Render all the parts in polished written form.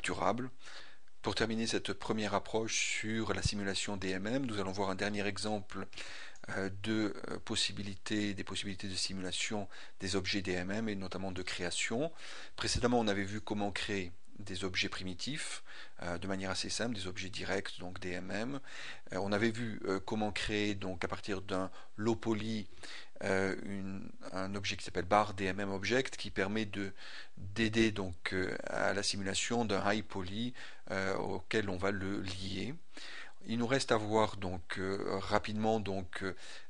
facturable. Pour terminer cette première approche sur la simulation DMM, nous allons voir un dernier exemple des possibilités de simulation des objets DMM et notamment de création. Précédemment, on avait vu comment créer des objets primitifs de manière assez simple, des objets directs, donc DMM. On avait vu comment créer donc à partir d'un low poly un objet qui s'appelle bar DMM object qui permet d'aider donc à la simulation d'un high poly auquel on va le lier. Il nous reste à voir donc rapidement donc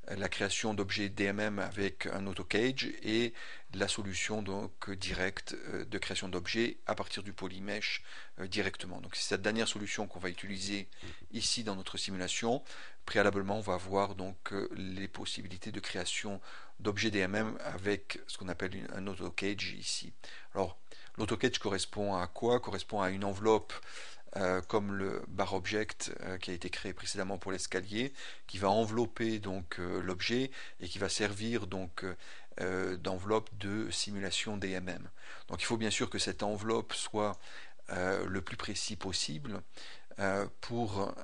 la création d'objets DMM avec un AutoCage et la solution donc directe de création d'objets à partir du polymesh directement. Donc c'est cette dernière solution qu'on va utiliser ici dans notre simulation. Préalablement, on va voir donc les possibilités de création d'objets DMM avec ce qu'on appelle un AutoCage ici. Alors l'AutoCage correspond à quoi? Correspond à une enveloppe comme le bar object qui a été créé précédemment pour l'escalier, qui va envelopper donc l'objet et qui va servir donc d'enveloppe de simulation DMM. Donc il faut bien sûr que cette enveloppe soit le plus précis possible pour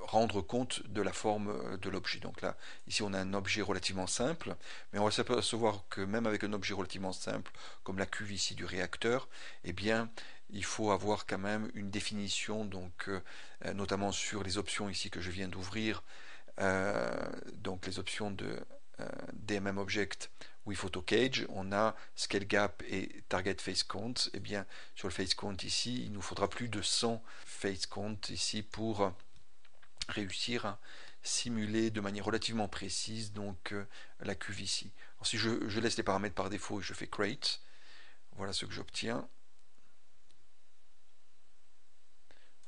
rendre compte de la forme de l'objet. Donc là, ici on a un objet relativement simple, mais on va s'apercevoir que même avec un objet relativement simple, comme la cuve ici du réacteur, eh bien il faut avoir quand même une définition, donc notamment sur les options ici que je viens d'ouvrir, donc les options de DMM Object with AutoCage, on a Scale Gap et Target Face Count. Et bien sur le Face Count ici, il nous faudra plus de 100 Face Count ici pour réussir à simuler de manière relativement précise donc la cuve ici. Alors, si je laisse les paramètres par défaut et je fais Create, voilà ce que j'obtiens.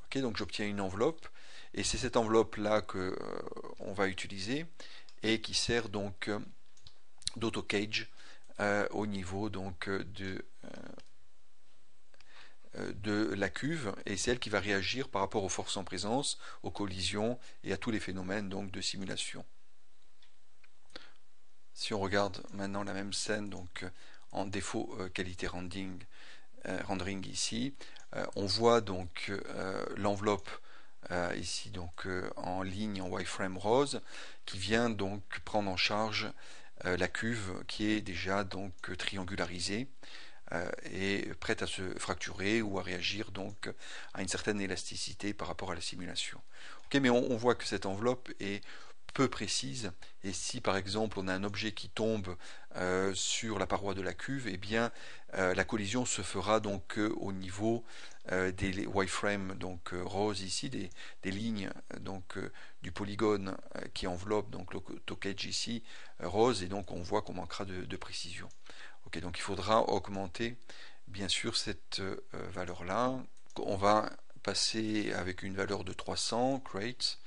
Ok, donc j'obtiens une enveloppe et c'est cette enveloppe là que on va utiliser et qui sert donc d'AutoCage au niveau donc de la cuve, et c'est elle qui va réagir par rapport aux forces en présence, aux collisions et à tous les phénomènes donc de simulation. Si on regarde maintenant la même scène donc en défaut qualité rendering ici, on voit donc l'enveloppe ici donc en ligne en wireframe rose qui vient donc prendre en charge la cuve qui est déjà donc triangularisée et prête à se fracturer ou à réagir donc à une certaine élasticité par rapport à la simulation. Ok, mais on voit que cette enveloppe est peu précise, et si par exemple on a un objet qui tombe sur la paroi de la cuve, eh bien la collision se fera donc au niveau des wireframes donc roses ici, des lignes donc du polygone qui enveloppe donc l'AutoCage ici rose, et donc on voit qu'on manquera de précision. Ok, donc il faudra augmenter bien sûr cette valeur là. On va passer avec une valeur de 300 create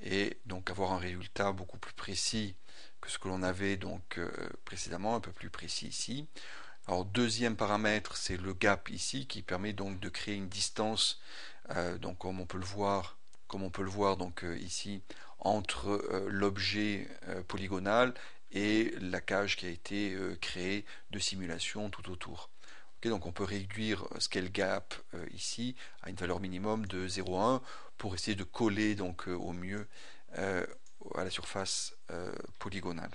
et donc avoir un résultat beaucoup plus précis que ce que l'on avait donc précédemment, un peu plus précis ici. Alors deuxième paramètre, c'est le gap ici qui permet donc de créer une distance donc comme on peut le voir donc ici entre l'objet polygonal et la cage qui a été créée de simulation tout autour. Okay, donc on peut réduire scale gap ici à une valeur minimum de 0,1 pour essayer de coller donc au mieux à la surface polygonale.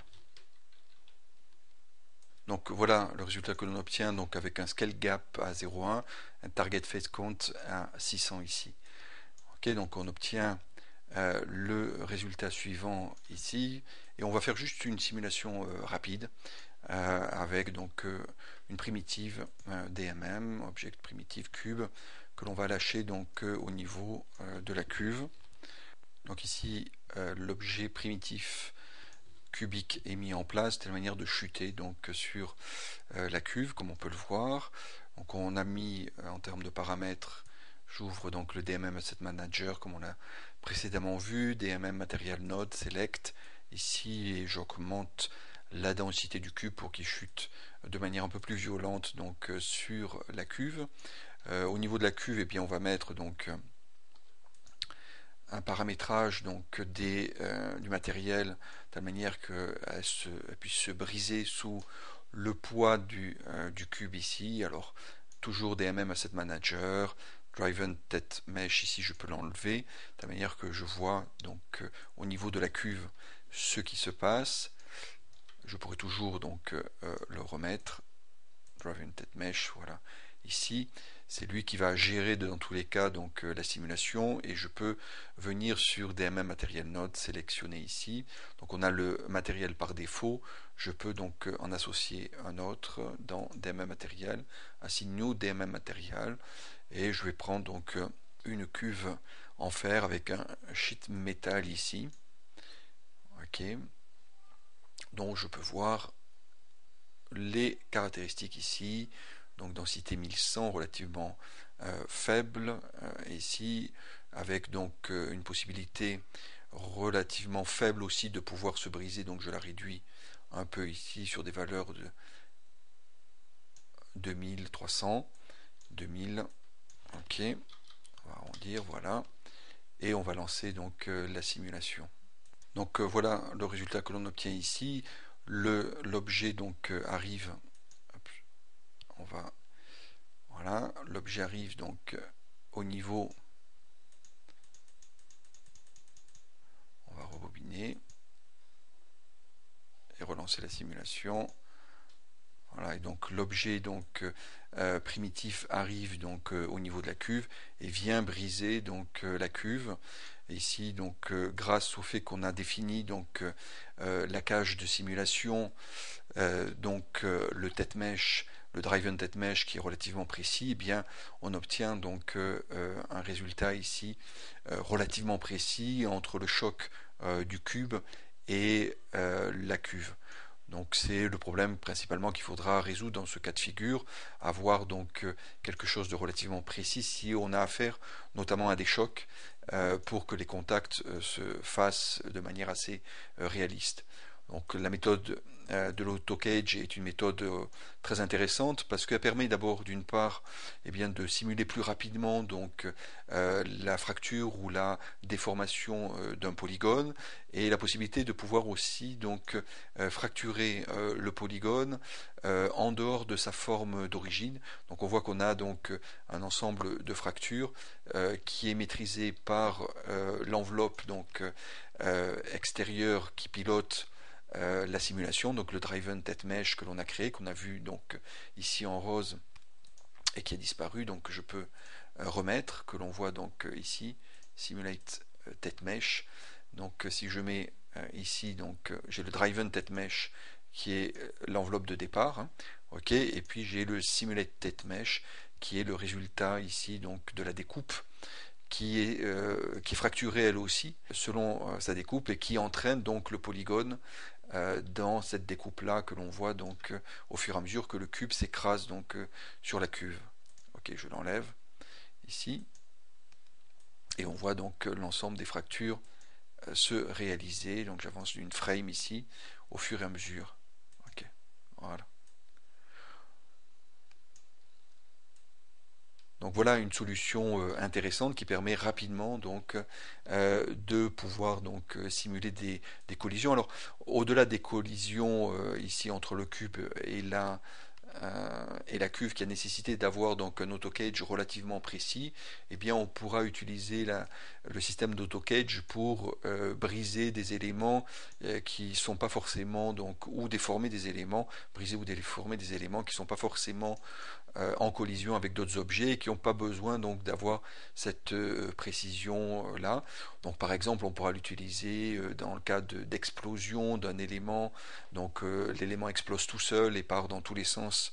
Donc voilà le résultat que l'on obtient donc avec un scale gap à 0,1, un target face count à 600 ici. Okay, donc on obtient le résultat suivant ici, et on va faire juste une simulation rapide avec donc une primitive DMM, Object Primitive Cube, que l'on va lâcher donc au niveau de la cuve. Donc ici l'objet primitif cubique est mis en place de telle manière de chuter donc sur la cuve, comme on peut le voir. Donc on a mis en termes de paramètres, j'ouvre donc le DMM Asset Manager comme on l'a précédemment vu, DMM Material Node Select ici, et j'augmente la densité du cube pour qu'il chute de manière un peu plus violente donc sur la cuve. Au niveau de la cuve, eh bien, on va mettre donc un paramétrage donc du matériel de telle manière qu'elle puisse se briser sous le poids du cube ici. Alors toujours DMM Asset Manager, driven tête mesh ici, je peux l'enlever de la manière que je vois donc au niveau de la cuve ce qui se passe. Je pourrais toujours donc le remettre, driven tête mesh, voilà, ici. C'est lui qui va gérer dans tous les cas donc la simulation, et je peux venir sur DMM Material Node, sélectionner ici. Donc on a le matériel par défaut, je peux donc en associer un autre dans DMM Material, assign new DMM Material, et je vais prendre donc une cuve en fer avec un sheet métal ici. Ok, donc je peux voir les caractéristiques ici, donc densité 1100 relativement faible, ici avec donc une possibilité relativement faible aussi de pouvoir se briser, donc je la réduis un peu ici sur des valeurs de 2300, 2000, ok, on va arrondir, voilà, et on va lancer donc la simulation. Donc voilà le résultat que l'on obtient ici. L'objet donc arrive, hop, on va, voilà, l'objet arrive donc au niveau, on va rebobiner et relancer la simulation. Voilà, et donc l'objet donc primitif arrive donc au niveau de la cuve et vient briser donc la cuve. Et ici donc grâce au fait qu'on a défini donc la cage de simulation, donc le tête mesh, le driven tête mesh qui est relativement précis, eh bien on obtient donc un résultat ici relativement précis entre le choc du cube et la cuve. Donc c'est le problème principalement qu'il faudra résoudre dans ce cas de figure, avoir donc quelque chose de relativement précis si on a affaire notamment à des chocs pour que les contacts se fassent de manière assez réaliste. Donc la méthode de l'autocage est une méthode très intéressante parce qu'elle permet d'abord d'une part de simuler plus rapidement donc la fracture ou la déformation d'un polygone, et la possibilité de pouvoir aussi donc fracturer le polygone en dehors de sa forme d'origine. Donc on voit qu'on a donc un ensemble de fractures qui est maîtrisé par l'enveloppe donc extérieure qui pilote la simulation, donc le driven tête mesh que l'on a créé, qu'on a vu donc ici en rose et qui a disparu, donc je peux remettre, que l'on voit donc ici, simulate tête mesh. Donc si je mets ici, donc j'ai le driven tête mesh qui est l'enveloppe de départ, hein, ok, et puis j'ai le simulate tête mesh qui est le résultat ici donc de la découpe qui est fracturée elle aussi selon sa découpe et qui entraîne donc le polygone dans cette découpe là que l'on voit donc au fur et à mesure que le cube s'écrase donc sur la cuve. Ok, je l'enlève ici et on voit donc l'ensemble des fractures se réaliser. Donc j'avance d'une frame ici au fur et à mesure. Ok, voilà. Donc voilà une solution intéressante qui permet rapidement donc de pouvoir donc simuler des collisions. Alors au-delà des collisions ici entre le cube et la cuve qui a nécessité d'avoir donc un autocage relativement précis, eh bien on pourra utiliser le système d'autocage pour briser des éléments qui ne sont pas forcément donc, ou déformer des éléments, briser ou déformer des éléments qui ne sont pas forcément en collision avec d'autres objets et qui n'ont pas besoin donc d'avoir cette précision là. Donc par exemple on pourra l'utiliser dans le cas d'explosion d'un élément, donc l'élément explose tout seul et part dans tous les sens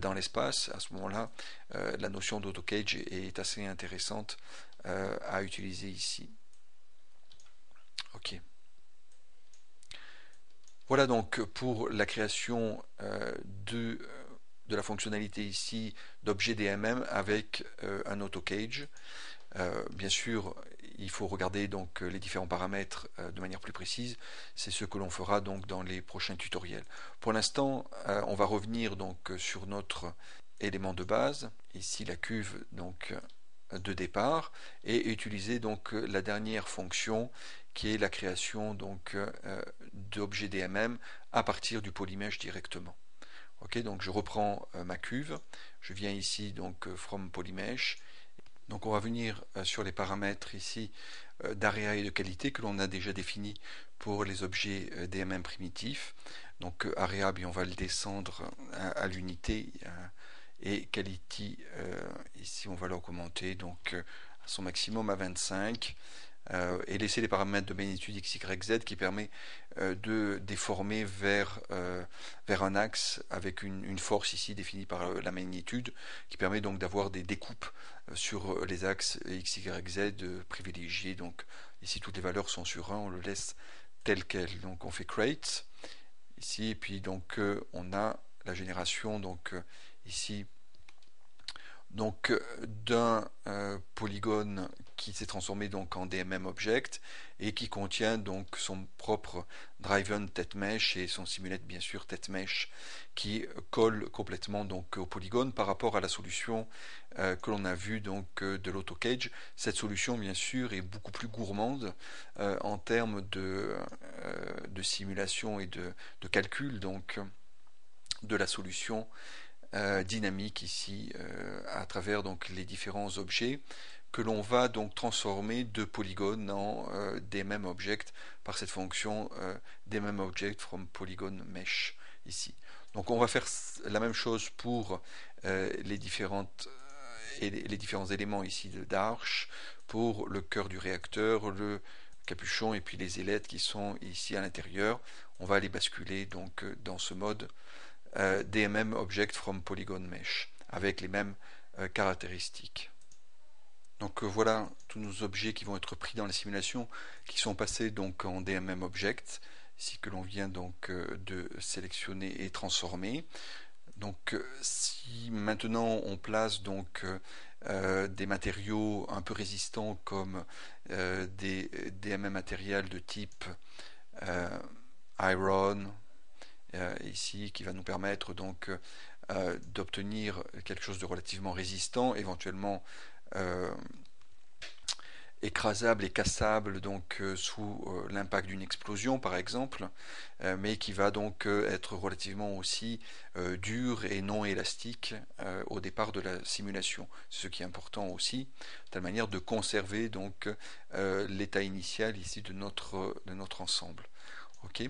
dans l'espace. À ce moment-là la notion d'autocage est assez intéressante à utiliser ici. Ok. Voilà donc pour la création de la fonctionnalité ici d'objet DMM avec un autocage. Bien sûr, il faut regarder donc les différents paramètres de manière plus précise. C'est ce que l'on fera donc dans les prochains tutoriels. Pour l'instant, on va revenir donc sur notre élément de base, ici la cuve donc de départ, et utiliser donc la dernière fonction qui est la création donc d'objets DMM à partir du polymesh directement. Ok, donc je reprends ma cuve, je viens ici donc from polymesh, Donc on va venir sur les paramètres ici d'area et de qualité que l'on a déjà définis pour les objets DMM primitifs. Donc area, bien, on va le descendre à l'unité et quality, ici on va l'augmenter donc à son maximum à 25. Et laisser les paramètres de magnitude x, y, z qui permet de déformer vers un axe avec une force ici définie par la magnitude qui permet donc d'avoir des découpes sur les axes x, y, z privilégiés. Donc ici toutes les valeurs sont sur 1, on le laisse tel quel. Donc on fait create ici et puis donc on a la génération donc ici donc d'un polygone qui s'est transformé donc en DMM object et qui contient donc son propre driven tête mesh et son simulate bien sûr tête mesh qui colle complètement donc au polygone par rapport à la solution que l'on a vue donc de l'AutoCage. Cette solution bien sûr est beaucoup plus gourmande en termes de simulation et de calcul donc de la solution dynamique ici à travers donc les différents objets que l'on va donc transformer de polygones en DMM object par cette fonction DMM object from polygon mesh ici. Donc on va faire la même chose pour les différents éléments ici d'arche, pour le cœur du réacteur, le capuchon et puis les ailettes qui sont ici à l'intérieur. On va les basculer donc dans ce mode DMM Object from Polygon Mesh avec les mêmes caractéristiques. Donc voilà tous nos objets qui vont être pris dans la simulation qui sont passés donc en DMM Object ici que l'on vient donc de sélectionner et transformer. Donc si maintenant on place donc des matériaux un peu résistants comme des DMM matériels de type iron ici qui va nous permettre donc d'obtenir quelque chose de relativement résistant, éventuellement écrasable et cassable donc sous l'impact d'une explosion par exemple, mais qui va donc être relativement aussi dur et non élastique au départ de la simulation, ce qui est important aussi, de telle manière de conserver donc l'état initial ici de notre ensemble. Ok.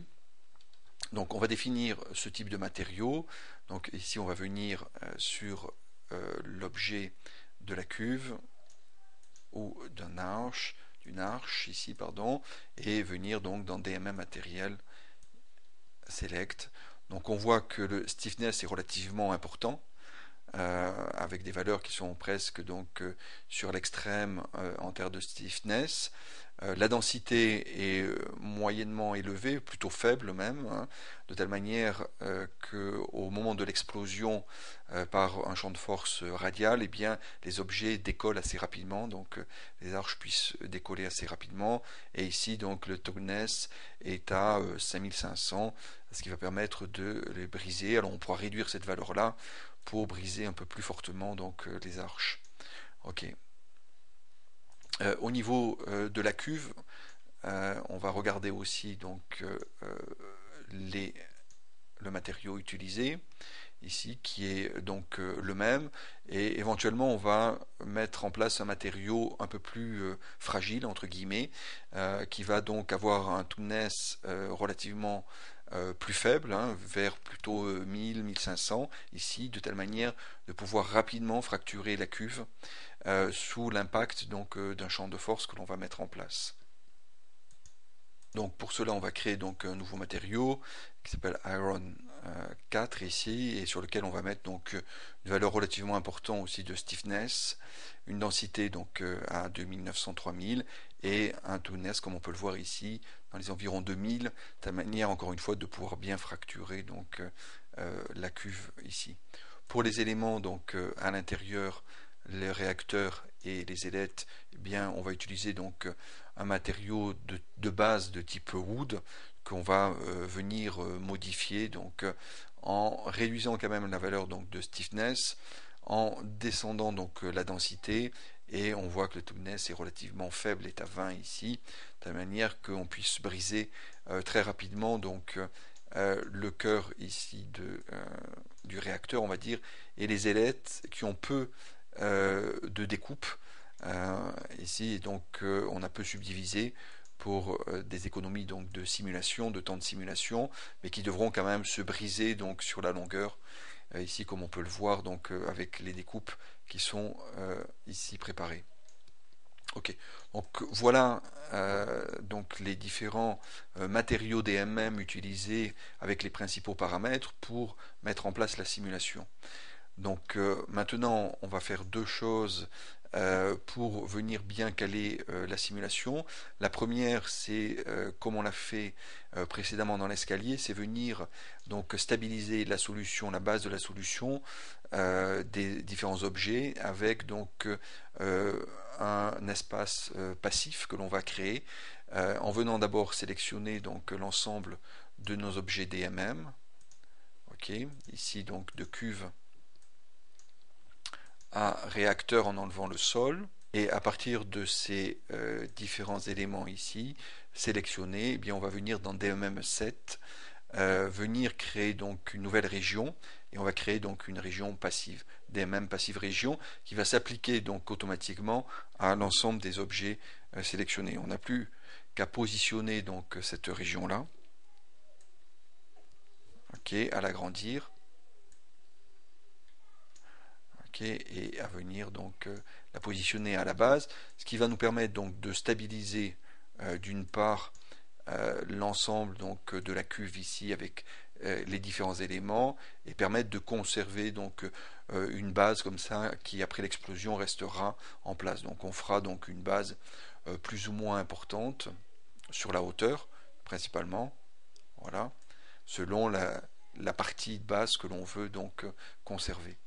Donc on va définir ce type de matériau. Donc ici on va venir sur l'objet de la cuve ou d'une arche ici pardon, et venir donc dans DMM matériel select. Donc on voit que le stiffness est relativement important. Avec des valeurs qui sont presque donc sur l'extrême en termes de stiffness. La densité est moyennement élevée, plutôt faible même, hein, de telle manière qu'au moment de l'explosion par un champ de force radial, eh bien, les objets décollent assez rapidement, donc les arches puissent décoller assez rapidement. Et ici, donc, le toughness est à 5500, ce qui va permettre de les briser. Alors, on pourra réduire cette valeur-là pour briser un peu plus fortement donc les arches. Ok. Au niveau de la cuve, on va regarder aussi donc le matériau utilisé ici qui est donc le même et éventuellement on va mettre en place un matériau un peu plus fragile entre guillemets qui va donc avoir un toughness relativement plus faible, hein, vers plutôt 1000-1500 ici, de telle manière de pouvoir rapidement fracturer la cuve sous l'impact donc d'un champ de force que l'on va mettre en place. Donc pour cela on va créer donc un nouveau matériau qui s'appelle Iron 4 ici et sur lequel on va mettre donc une valeur relativement importante aussi de stiffness, une densité donc à 2900-3000 et un toughness comme on peut le voir ici dans les environs 2000, de telle manière encore une fois de pouvoir bien fracturer donc la cuve ici. Pour les éléments donc à l'intérieur, les réacteurs et les ailettes, eh bien on va utiliser donc un matériau de base de type wood qu'on va venir modifier donc en réduisant quand même la valeur donc de stiffness, en descendant donc la densité et on voit que le toughness est relativement faible, est à 20 ici, de telle manière qu'on puisse briser très rapidement donc le cœur ici du réacteur on va dire et les ailettes qui ont peu de découpe ici, donc on a peu subdivisé pour des économies donc de simulation, de temps de simulation, mais qui devront quand même se briser donc sur la longueur, ici comme on peut le voir donc avec les découpes qui sont ici préparées. Ok, donc voilà donc les différents matériaux DMM utilisés avec les principaux paramètres pour mettre en place la simulation. Donc maintenant, on va faire deux choses pour venir bien caler la simulation. La première, c'est comme on l'a fait précédemment dans l'escalier, c'est venir donc stabiliser la solution, la base de la solution des différents objets avec donc un espace passif que l'on va créer en venant d'abord sélectionner donc l'ensemble de nos objets DMM. Ok, ici donc de cuve à réacteur en enlevant le sol. Et à partir de ces différents éléments ici, sélectionnés, eh bien on va venir dans DMM7, venir créer donc une nouvelle région, et on va créer donc une région passive, DMM passive région, qui va s'appliquer donc automatiquement à l'ensemble des objets sélectionnés. On n'a plus qu'à positionner donc cette région-là, ok, à l'agrandir. Et à venir donc la positionner à la base, ce qui va nous permettre donc de stabiliser d'une part l'ensemble donc de la cuve ici avec les différents éléments et permettre de conserver donc une base comme ça qui après l'explosion restera en place. Donc on fera donc une base plus ou moins importante sur la hauteur principalement, voilà, selon la partie de base que l'on veut donc conserver.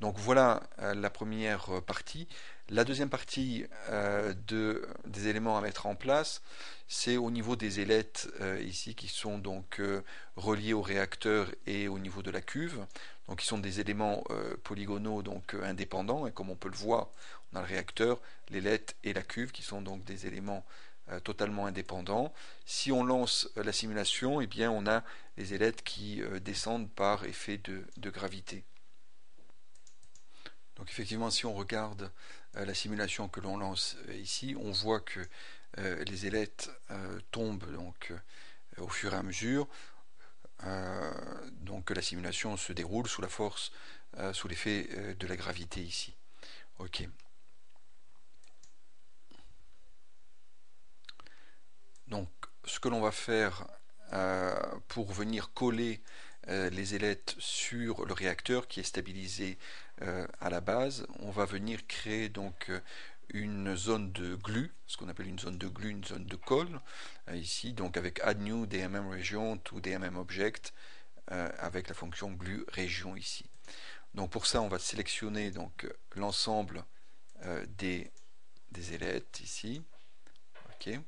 Donc voilà la première partie. La deuxième partie des éléments à mettre en place, c'est au niveau des ailettes ici qui sont donc reliés au réacteur et au niveau de la cuve. Donc ils sont des éléments polygonaux donc indépendants et comme on peut le voir, on a le réacteur, l'ailette et la cuve qui sont donc des éléments totalement indépendants. Si on lance la simulation, eh bien on a les ailettes qui descendent par effet de gravité. Donc effectivement, si on regarde la simulation que l'on lance ici, on voit que les ailettes tombent donc au fur et à mesure. Donc la simulation se déroule sous la force, sous l'effet de la gravité ici. Ok. Donc ce que l'on va faire pour venir coller les ailettes sur le réacteur qui est stabilisé à la base, on va venir créer donc une zone de glue, ce qu'on appelle une zone de glue, une zone de colle, ici, donc avec add new DMM region to DMM object, avec la fonction glue région ici. Donc pour ça, on va sélectionner donc l'ensemble des ailettes ici, ok,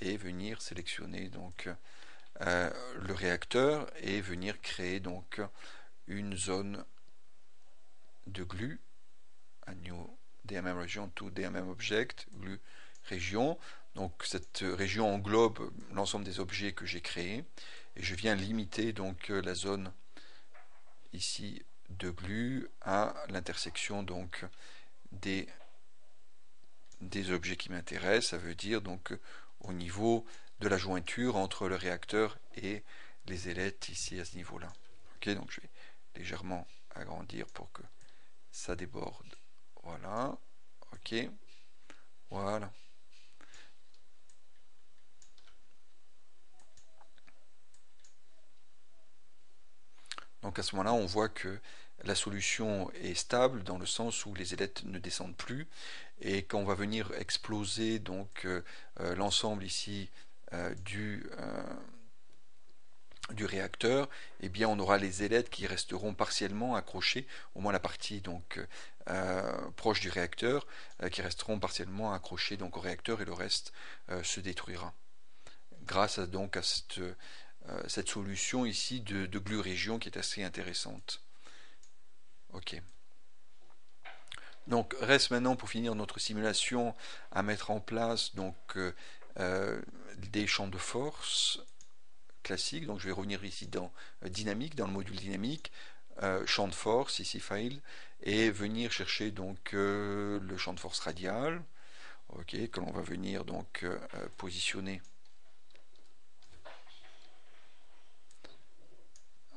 et venir sélectionner donc le réacteur et venir créer donc une zone de glue, a new DMM region to DMM object, glue région. Donc cette région englobe l'ensemble des objets que j'ai créés et je viens limiter donc la zone ici de glue à l'intersection donc des objets qui m'intéressent, ça veut dire donc au niveau de la jointure entre le réacteur et les ailettes ici à ce niveau là. Ok, donc je vais légèrement agrandir pour que ça déborde. Voilà, ok, voilà. Donc à ce moment-là, on voit que la solution est stable dans le sens où les ailettes ne descendent plus et quand on va venir exploser donc l'ensemble ici du réacteur, eh bien on aura les ailettes qui resteront partiellement accrochées, au moins la partie donc proche du réacteur, qui resteront partiellement accrochées donc au réacteur et le reste se détruira. Grâce donc à cette solution ici de glue région qui est assez intéressante. Ok. Donc reste maintenant pour finir notre simulation à mettre en place donc des champs de force classiques. Donc je vais revenir ici dans dynamique, dans le module dynamique, champ de force, ici file, et venir chercher donc le champ de force radial, ok, que l'on va venir donc positionner.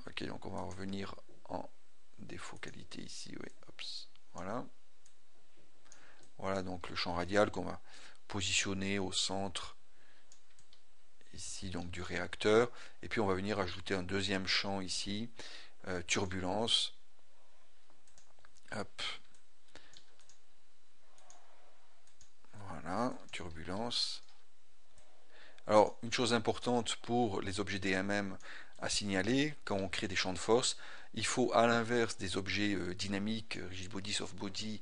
Ok, donc on va revenir en défocalité ici, oui, Ops, voilà. Voilà donc le champ radial qu'on va positionner au centre ici donc du réacteur, et puis on va venir ajouter un deuxième champ ici, turbulence. Hop. Voilà, turbulence. Alors, une chose importante pour les objets DMM à signaler, quand on crée des champs de force, il faut, à l'inverse des objets dynamiques, rigid body, soft body,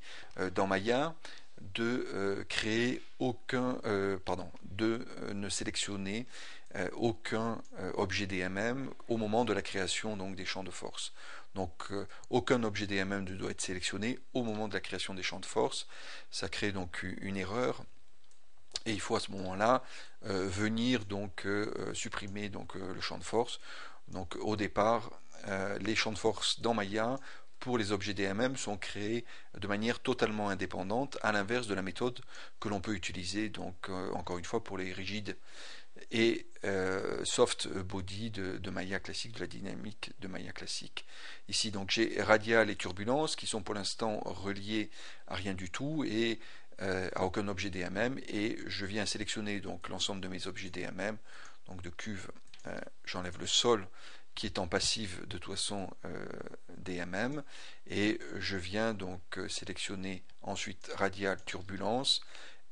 dans Maya, de créer aucun, de ne sélectionner aucun objet DMM au moment de la création donc, des champs de force. Donc, aucun objet DMM ne doit être sélectionné au moment de la création des champs de force. Ça crée donc une erreur. Et il faut à ce moment-là venir donc supprimer donc le champ de force. Donc au départ, les champs de force dans Maya pour les objets DMM sont créés de manière totalement indépendante, à l'inverse de la méthode que l'on peut utiliser donc encore une fois pour les rigides et soft body de Maya classique, de la dynamique de Maya classique. Ici donc j'ai radial et turbulence qui sont pour l'instant reliés à rien du tout et à aucun objet DMM, et je viens sélectionner donc l'ensemble de mes objets DMM, donc de cuve, j'enlève le sol qui est en passive de toute façon DMM, et je viens donc sélectionner ensuite radial turbulence,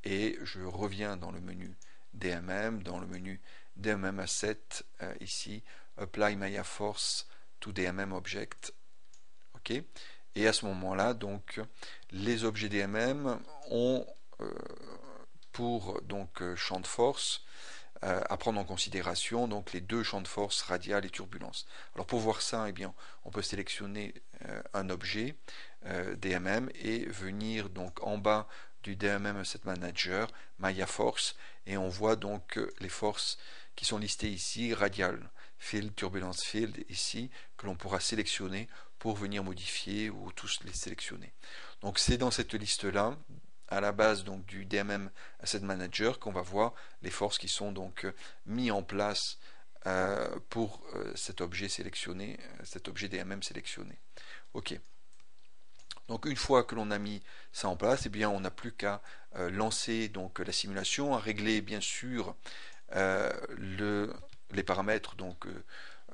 et je reviens dans le menu DMM, dans le menu DMM Asset, ici, Apply Maya Force to DMM Object. Ok. Et à ce moment-là, donc, les objets DMM ont pour donc champ de force à prendre en considération donc les deux champs de force radial et turbulence. Alors pour voir ça, eh bien, on peut sélectionner un objet DMM et venir donc en bas du DMM Asset Manager, Maya Force, et on voit donc les forces qui sont listées ici, radial field, turbulence field, ici, que l'on pourra sélectionner pour venir modifier ou tous les sélectionner. Donc c'est dans cette liste-là, à la base donc du DMM Asset Manager, qu'on va voir les forces qui sont donc mis en place pour cet objet sélectionné, cet objet DMM sélectionné. Ok. Donc une fois que l'on a mis ça en place, eh bien on n'a plus qu'à lancer donc la simulation, à régler bien sûr les paramètres donc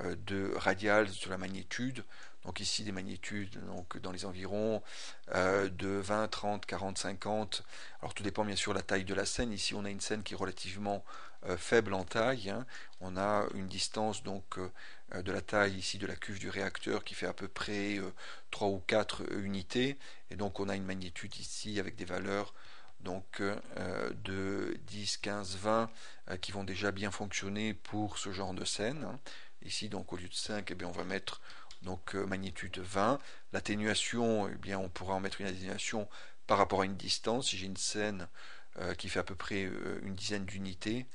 de radial sur la magnitude. Donc ici des magnitudes donc dans les environs de 20, 30, 40, 50. Alors tout dépend bien sûr de la taille de la scène. Ici on a une scène qui est relativement faible en taille. Hein. On a une distance donc de la taille ici de la cuve du réacteur qui fait à peu près 3 ou 4 unités. Et donc on a une magnitude ici avec des valeurs donc de 10, 15, 20 qui vont déjà bien fonctionner pour ce genre de scène. Hein. Ici donc au lieu de 5, eh bien, on va mettre donc magnitude 20. L'atténuation, eh bien, on pourra en mettre une atténuation par rapport à une distance. Si j'ai une scène qui fait à peu près une dizaine d'unités,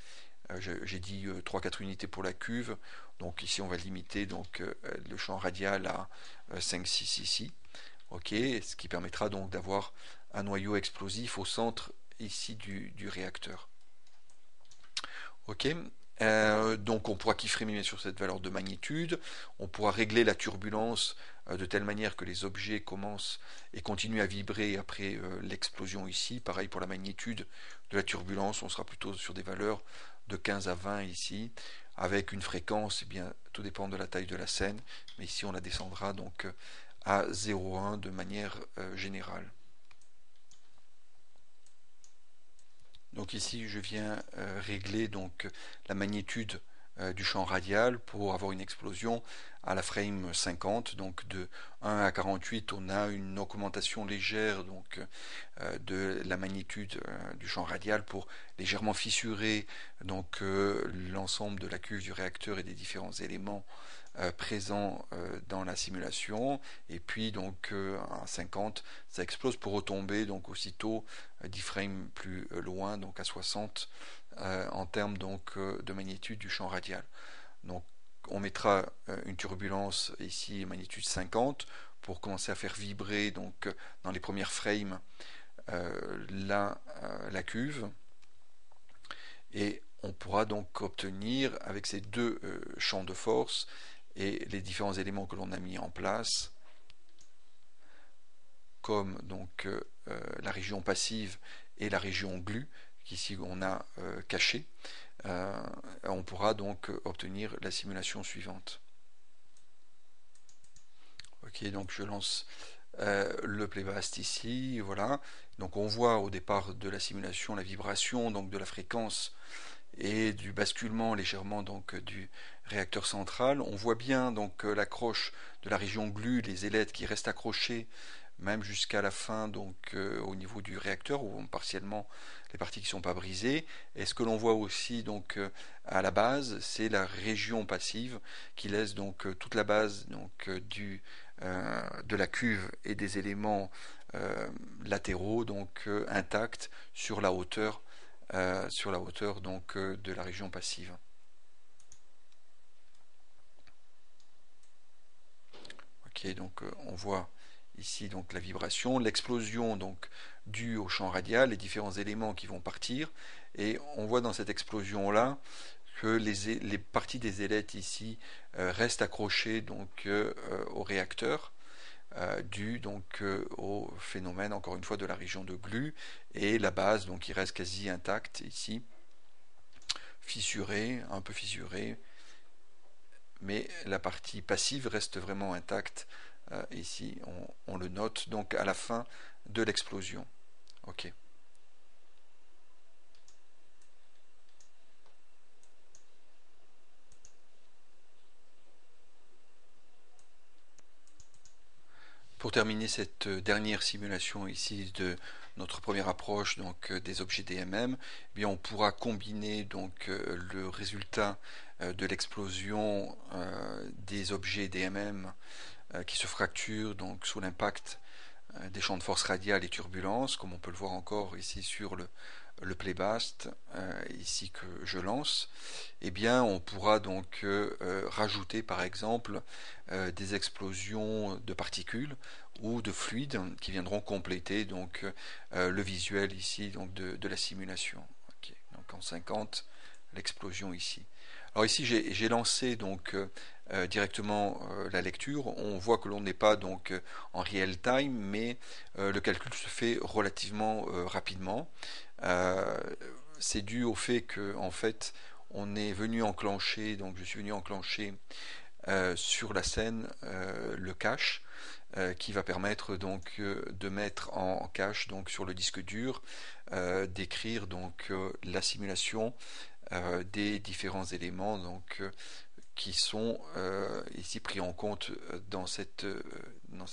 j'ai dit 3-4 unités pour la cuve, donc ici on va limiter donc, le champ radial à 5-6 ici, ok, ce qui permettra donc d'avoir un noyau explosif au centre ici du réacteur. Ok, donc on pourra keyframer sur cette valeur de magnitude, on pourra régler la turbulence de telle manière que les objets commencent et continuent à vibrer après l'explosion ici. Pareil pour la magnitude de la turbulence, on sera plutôt sur des valeurs de 15 à 20 ici, avec une fréquence, eh bien, tout dépend de la taille de la scène, mais ici on la descendra donc à 0,1 de manière générale. Donc ici je viens régler donc la magnitude du champ radial pour avoir une explosion à la frame 50, donc de 1 à 48 on a une augmentation légère donc de la magnitude du champ radial pour légèrement fissurer donc l'ensemble de la cuve du réacteur et des différents éléments présents dans la simulation, et puis donc à 50 ça explose pour retomber donc aussitôt 10 frames plus loin, donc à 60 en termes donc de magnitude du champ radial. Donc on mettra une turbulence ici magnitude 50 pour commencer à faire vibrer donc dans les premières frames la cuve, et on pourra donc obtenir avec ces deux champs de force et les différents éléments que l'on a mis en place, comme donc la région passive et la région glue qu'ici on a cachée, on pourra donc obtenir la simulation suivante. Ok, donc je lance le playbast ici, voilà. Donc on voit au départ de la simulation la vibration donc de la fréquence et du basculement légèrement donc du réacteur central. On voit bien donc l'accroche de la région glue, les ailettes qui restent accrochées même jusqu'à la fin donc au niveau du réacteur, ou partiellement les parties qui ne sont pas brisées. Et ce que l'on voit aussi donc à la base, c'est la région passive qui laisse donc toute la base donc de la cuve et des éléments latéraux donc intacts sur la hauteur donc de la région passive. Ok, donc on voit ici donc la vibration, l'explosion donc due au champ radial, les différents éléments qui vont partir, et on voit dans cette explosion là que les parties des ailettes ici restent accrochées donc au réacteur, dû donc au phénomène encore une fois de la région de glue, et la base donc qui reste quasi intacte ici, fissurée, un peu fissurée, mais la partie passive reste vraiment intacte. Ici on le note donc à la fin de l'explosion. Ok. Pour terminer cette dernière simulation ici de notre première approche donc des objets DMM, eh bien on pourra combiner donc le résultat de l'explosion des objets DMM qui se fracturent donc sous l'impact des champs de force radiale et turbulences, comme on peut le voir encore ici sur le playbast ici que je lance. Eh bien on pourra donc rajouter par exemple des explosions de particules ou de fluides qui viendront compléter donc le visuel ici donc de la simulation. Okay. Donc en 50 l'explosion ici. Alors ici j'ai lancé donc directement la lecture. On voit que l'on n'est pas donc en real time, mais le calcul se fait relativement rapidement. C'est dû au fait que en fait on est venu enclencher, donc je suis venu enclencher sur la scène le cache qui va permettre donc de mettre en cache donc sur le disque dur, d'écrire donc la simulation des différents éléments donc qui sont ici pris en compte dans cette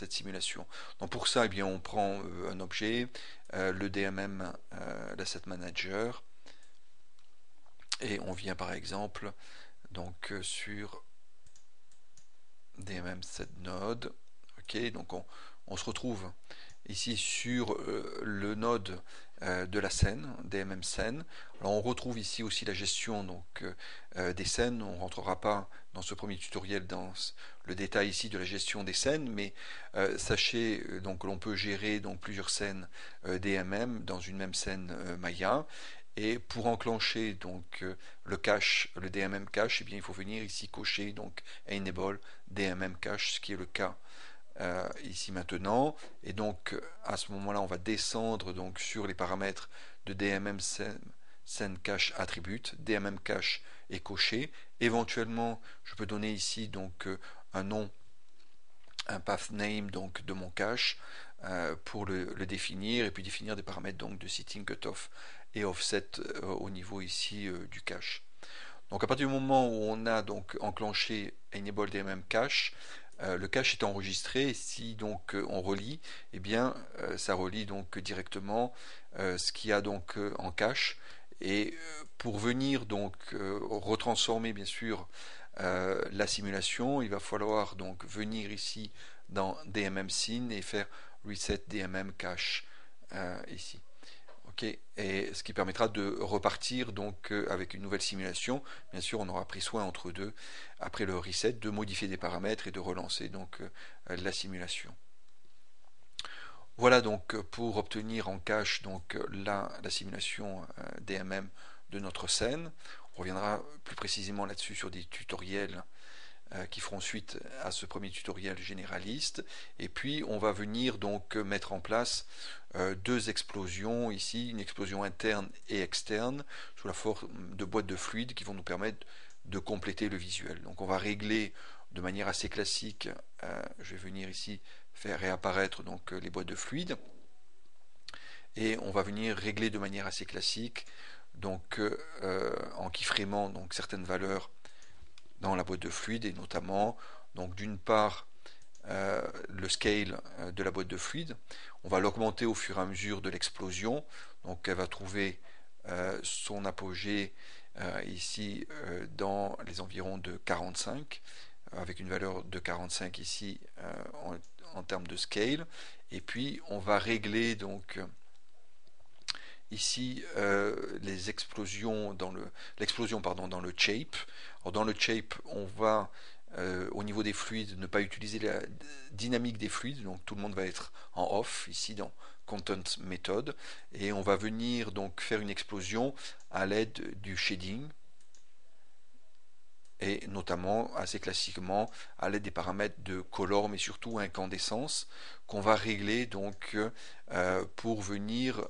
simulation. Donc pour ça, eh bien, on prend un objet, le DMM, l'Asset Manager, et on vient par exemple donc sur DMM set node. Ok, donc on se retrouve ici sur le node de la scène, DMM scène. Alors on retrouve ici aussi la gestion donc des scènes. On ne rentrera pas dans ce premier tutoriel dans le détail ici de la gestion des scènes, mais sachez donc que l'on peut gérer donc plusieurs scènes DMM dans une même scène Maya. Et pour enclencher donc le cache, le DMM cache, eh bien il faut venir ici cocher donc enable DMM cache, ce qui est le cas ici maintenant. Et donc à ce moment là on va descendre donc sur les paramètres de DMM scène cache attribute. DMM cache est coché. Éventuellement je peux donner ici donc un nom, un path name donc de mon cache pour le définir, et puis définir des paramètres donc de setting cutoff et offset au niveau ici du cache. Donc à partir du moment où on a donc enclenché enable DMM cache, le cache est enregistré. Si donc on relie, eh bien ça relie donc directement ce qu'il y a donc en cache. Et pour venir donc retransformer bien sûr la simulation, il va falloir donc venir ici dans DMM scene et faire reset DMM cache ici. Ok, et ce qui permettra de repartir donc avec une nouvelle simulation. Bien sûr, on aura pris soin entre deux, après le reset, de modifier des paramètres et de relancer donc la simulation. Voilà donc pour obtenir en cache donc la simulation DMM de notre scène. On reviendra plus précisément là-dessus sur des tutoriels qui feront suite à ce premier tutoriel généraliste. Et puis on va venir donc mettre en place deux explosions ici, une explosion interne et externe sous la forme de boîtes de fluide qui vont nous permettre de compléter le visuel. Donc on va régler de manière assez classique, je vais venir ici faire réapparaître donc les boîtes de fluide, et on va venir régler de manière assez classique donc en keyframant donc certaines valeurs dans la boîte de fluide, et notamment donc d'une part le scale de la boîte de fluide. On va l'augmenter au fur et à mesure de l'explosion, donc elle va trouver son apogée ici dans les environs de 45, avec une valeur de 45 ici en termes de scale. Et puis on va régler donc ici les explosions dans l'explosion dans le shape. Alors, dans le shape, on va au niveau des fluides ne pas utiliser la dynamique des fluides, donc tout le monde va être en off ici dans Content Method, et on va venir donc faire une explosion à l'aide du shading, et notamment assez classiquement à l'aide des paramètres de color, mais surtout incandescence, qu'on va régler donc pour venir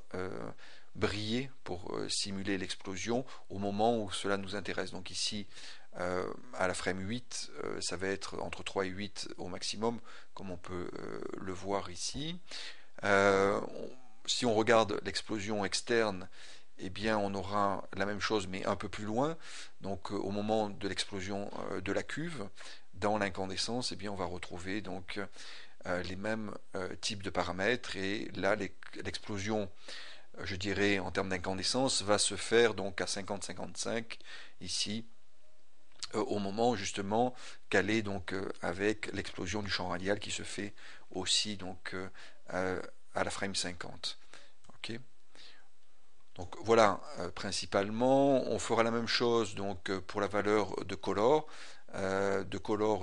briller, pour simuler l'explosion au moment où cela nous intéresse. Donc ici à la frame 8, ça va être entre 3 et 8 au maximum, comme on peut le voir ici. Si on regarde l'explosion externe, eh bien on aura la même chose mais un peu plus loin. Donc au moment de l'explosion de la cuve, dans l'incandescence, eh bien on va retrouver donc les mêmes types de paramètres, et là l'explosion, je dirais en termes d'incandescence, va se faire donc à 50-55 ici, au moment justement qu'elle est donc avec l'explosion du champ radial qui se fait aussi donc à la frame 50. Ok. Donc voilà, principalement, on fera la même chose donc pour la valeur de color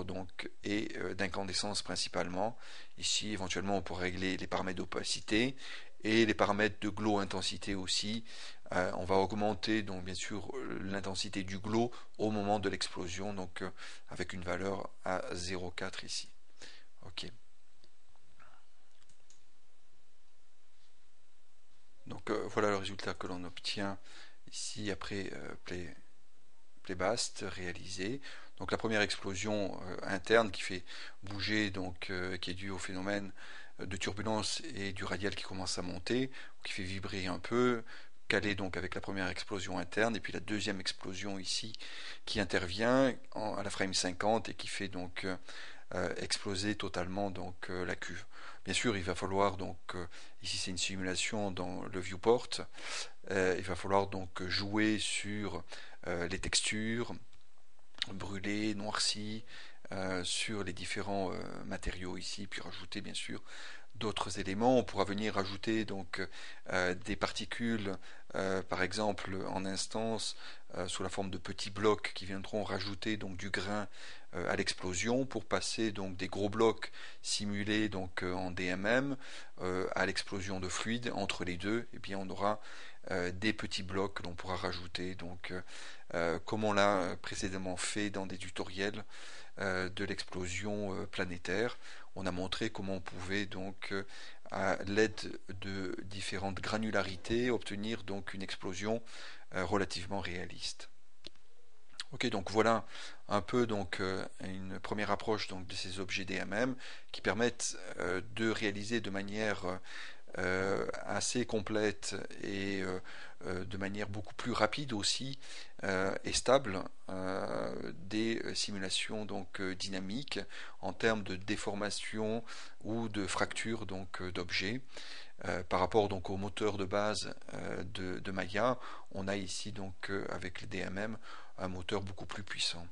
donc et d'incandescence principalement. Ici, éventuellement, on pourra régler les paramètres d'opacité et les paramètres de glow intensité aussi. On va augmenter donc bien sûr l'intensité du glow au moment de l'explosion, donc avec une valeur à 0,4 ici. Ok. Donc voilà le résultat que l'on obtient ici après Playbast réalisé. Donc la première explosion interne qui fait bouger, donc qui est due au phénomène de turbulence et du radial qui commence à monter, qui fait vibrer un peu, calé donc avec la première explosion interne, et puis la deuxième explosion ici qui intervient à la frame 50 et qui fait donc exploser totalement donc la cuve. Bien sûr, il va falloir donc ici c'est une simulation dans le viewport. Il va falloir donc jouer sur les textures, brûlées, noircies, sur les différents matériaux ici, puis rajouter bien sûr d'autres éléments. On pourra venir ajouter donc des particules, par exemple en instance, sous la forme de petits blocs qui viendront rajouter donc du grain à l'explosion, pour passer donc des gros blocs simulés donc en DMM à l'explosion de fluide. Entre les deux, et bien on aura des petits blocs que l'on pourra rajouter donc comme on l'a précédemment fait dans des tutoriels de l'explosion planétaire. On a montré comment on pouvait donc à l'aide de différentes granularités obtenir donc une explosion relativement réaliste. Ok, donc voilà un peu donc une première approche donc de ces objets DMM qui permettent de réaliser de manière assez complète et de manière beaucoup plus rapide aussi et stable des simulations donc dynamiques en termes de déformation ou de fracture donc d'objets. Par rapport donc au moteur de base de Maya, on a ici donc avec les DMM un moteur beaucoup plus puissant.